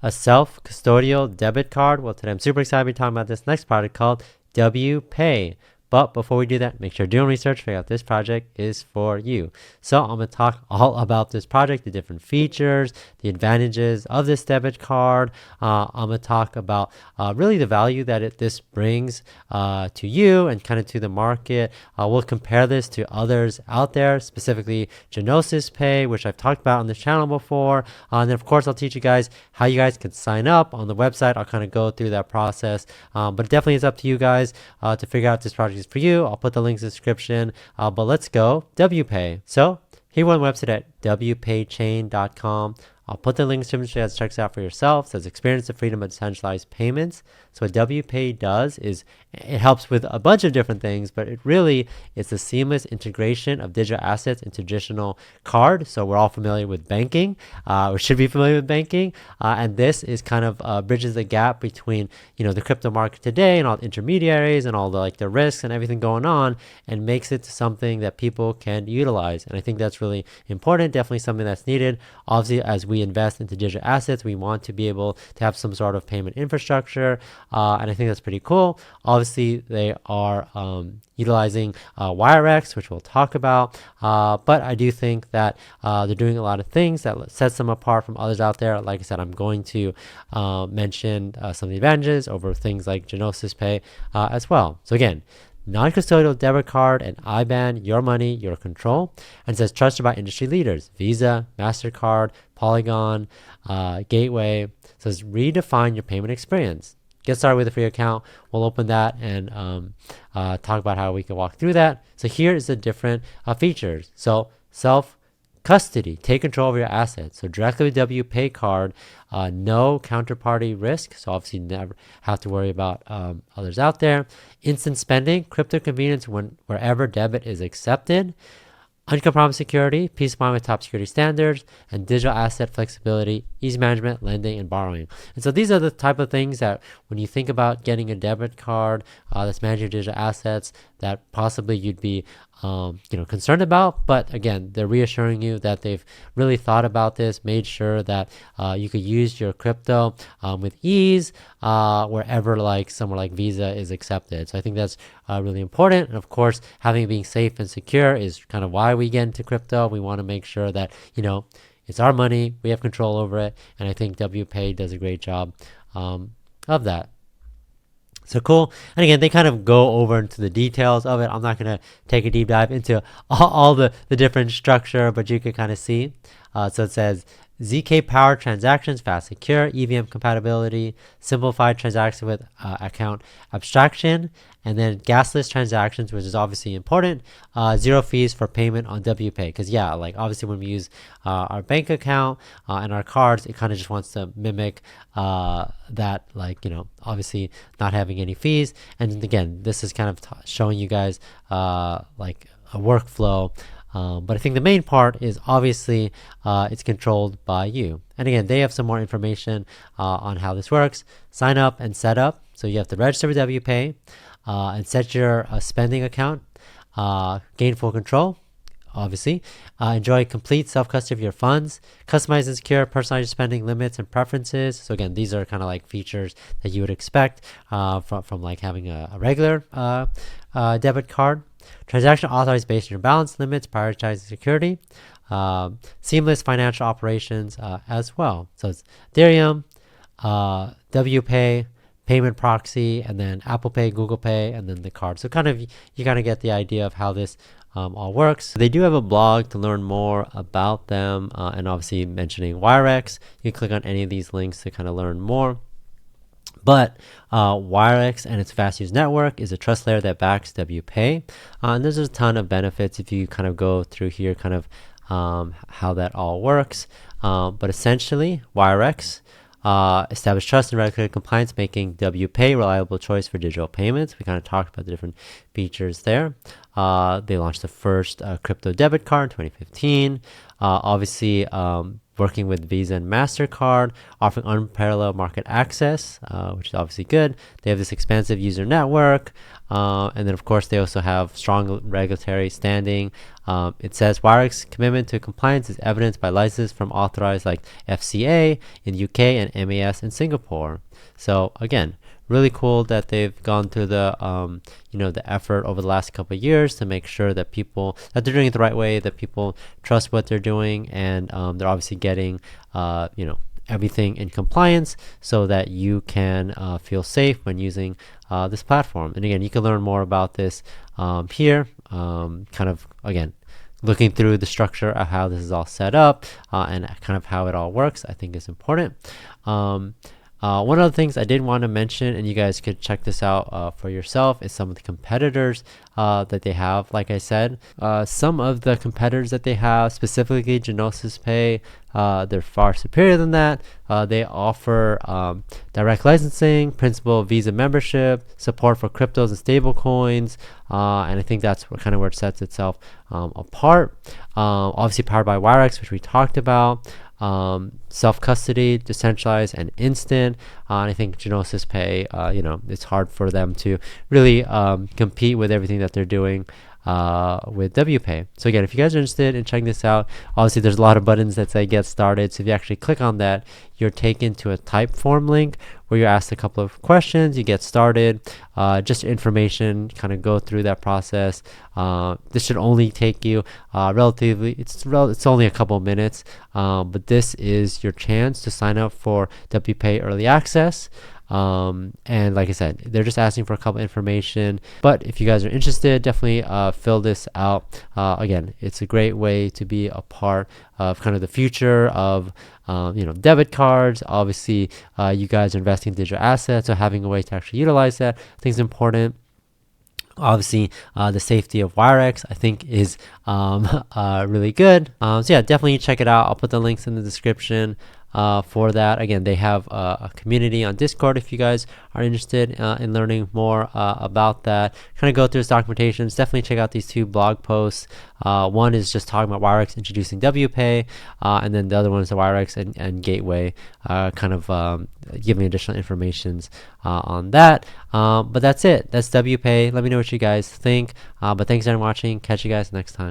A self-custodial debit card. Well, today I'm super excited to be talking about this next product called WPay. But before we do that, make sure you're doing research, figure out this project is for you. So I'm going to talk all about this project, the different features, the advantages of this debit card. I'm going to talk about really the value that this brings to you and kind of to the market. We'll compare this to others out there, specifically Gnosis Pay, which I've talked about on this channel before. And then, of course, I'll teach you guys how you guys can sign up on the website. I'll kind of go through that process. But it definitely is up to you guys to figure out this project is for you. I'll put the links in the description. But let's go. WPay. So here we're on the website at WPaychain.com. I'll put the links to it. Check it out for yourself. It says experience the freedom of decentralized payments. So what WPay does is it helps with a bunch of different things, but it really is the seamless integration of digital assets into traditional card. So we're all familiar with banking, or should be familiar with banking, and this is kind of bridges the gap between the crypto market today and all the intermediaries and all the risks and everything going on, and makes it something that people can utilize. And I think that's really important. Definitely something that's needed. Obviously, as we invest into digital assets, we want to be able to have some sort of payment infrastructure, and I think that's pretty cool. Obviously, they are utilizing Wirex, which we'll talk about, but I do think that they're doing a lot of things that sets them apart from others out there. Like I said, I'm going to mention some of the advantages over things like Gnosis Pay as well. So again, non-custodial debit card and IBAN, your money, your control. And it says trusted by industry leaders, Visa, MasterCard, Polygon, Gateway. It says redefine your payment experience. Get started with a free account. We'll open that and talk about how we can walk through that. So here is the different features. So self-custody, take control of your assets. So directly with WPay card, no counterparty risk. So obviously never have to worry about others out there. Instant spending, crypto convenience wherever debit is accepted. Uncompromised security, peace of mind with top security standards, and digital asset flexibility, easy management, lending, and borrowing. And so these are the type of things that when you think about getting a debit card that's managing digital assets, that possibly you'd be concerned about. But again, they're reassuring you that they've really thought about this, made sure that you could use your crypto with ease wherever somewhere like Visa is accepted. So I think that's really important. And of course, having it being safe and secure is kind of why we get into crypto. We want to make sure that it's our money, we have control over it, and I think WPay does a great job of that. So cool. And again, they kind of go over into the details of it. I'm not going to take a deep dive into all the different structure, but you can kind of see. So it says ZK powered transactions, fast, secure, EVM compatibility, simplified transaction with account abstraction, and then gasless transactions, which is obviously important. Zero fees for payment on WPay. Because obviously when we use our bank account and our cards, it kind of just wants to mimic that, obviously not having any fees. And again, this is kind of showing you guys a workflow. But I think the main part is obviously it's controlled by you. And again, they have some more information on how this works. Sign up and set up. So you have to register with WPay and set your spending account. Gain full control, obviously. Enjoy complete self-custody of your funds. Customize and secure personalized spending limits and preferences. So again, these are kind of features that you would expect from having a regular debit card. Transaction authorized based on your balance limits, prioritizing security, seamless financial operations as well. So it's Ethereum, WPay, payment proxy, and then Apple Pay, Google Pay, and then the card. So you kind of get the idea of how this all works. They do have a blog to learn more about them, and obviously mentioning Wirex. You can click on any of these links to kind of learn more. But Wirex and its fast use network is a trust layer that backs WPay. And there's a ton of benefits if you kind of go through here, kind of how that all works. But essentially, Wirex establish trust and regulatory compliance, making WPay a reliable choice for digital payments. We kind of talked about the different features there. They launched the first crypto debit card in 2015. Obviously, working with Visa and MasterCard, offering unparalleled market access, which is obviously good. They have this expansive user network. And then, of course, they also have strong regulatory standing. It says Wirex commitment to compliance is evidenced by licenses from authorized like FCA in the UK and MAS in Singapore. So again, really cool that they've gone through the the effort over the last couple of years to make sure that they're doing it the right way, that people trust what they're doing, and they're obviously getting everything in compliance so that you can feel safe when using this platform. And again, you can learn more about this here, kind of again looking through the structure of how this is all set up and kind of how it all works, I think is important. One of the things I did want to mention, and you guys could check this out for yourself, is some of the competitors that they have. Like I said, some of the competitors that they have, specifically Gnosis Pay, they're far superior than that. They offer direct licensing, principal Visa membership, support for cryptos and stable coins, and I think that's kind of where it sets itself apart. Obviously powered by Wirex, which we talked about. Self-custody, decentralized, and instant. And I think Gnosis Pay, it's hard for them to really compete with everything that they're doing with WPay. So again, if you guys are interested in checking this out, obviously there's a lot of buttons that say get started. So if you actually click on that, you're taken to a Typeform link where you're asked a couple of questions. You get started, just information, kind of go through that process. This should only take you it's only a couple minutes, but this is your chance to sign up for WPay early access. And like I said, they're just asking for a couple information, but if you guys are interested, definitely fill this out. Again, it's a great way to be a part of kind of the future of debit cards. Obviously, you guys are investing in digital assets, so having a way to actually utilize that I think is important. Obviously, the safety of Wirex I think is really good. So yeah, definitely check it out. I'll put the links in the description for that. Again, they have a community on Discord if you guys are interested in learning more about that. Kind of go through this documentation. Definitely check out these two blog posts. One is just talking about Wirex introducing WPay, and then the other one is the Wirex and Gateway, kind of giving additional information on that. But that's it. That's WPay. Let me know what you guys think. But thanks for watching. Catch you guys next time.